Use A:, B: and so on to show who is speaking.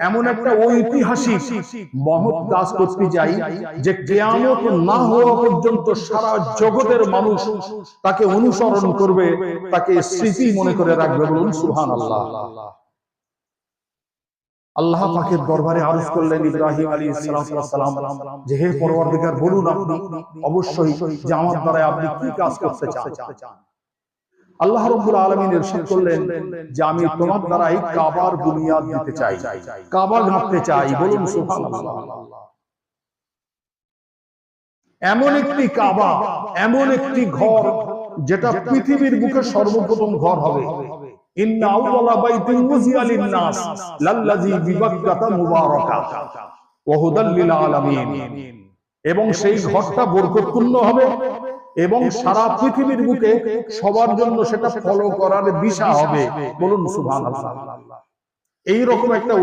A: এমন একটা ঐতিহাসিক মহৎ কাজ করতে যাই যে কিয়ামত না হওয়া পর্যন্ত সারা জগতের মানুষ তাকে অনুসরণ করবে, তাকে স্মৃতি মনে করে রাখবে। বলুন সুবহানাল্লাহ। আল্লাহ পাকের দরবারে আরজ করলেন ইব্রাহিম আলাইহিস সালাম যে হে পরওয়ারদিগার, বলুন আপনি অবশ্যই যে আমার দ্বারা আপনি কি কাজ করতে চান। আল্লাহ রাব্বুল আলামিন ইরশাদ করলেন যে আমি তোমার দ্বারা এই কাবার বুনিয়াদ দিতে চাই, কাবা গাঁথতে চাই। বলুন সুবহানাল্লাহ। এমন একটি কাবা, এমন একটি ঘর যেটা পৃথিবীর বুকে সর্বপ্রথম ঘর হবে। ইন্না আউওয়ালা বাইতিন উযিয়া লিন-নাস লাল্লাযী বিবাক্কাতা মুবারাকা ওয়া হুদাল লিল আলামিন। এবং সেই ঘরটা বরকতপূর্ণ হবে এবং সারা পৃথিবীর বুকে সবার জন্য সেটা ফলো করার দিশা হবে। বলুন সুবহানাল্লাহ। এই রকম একটা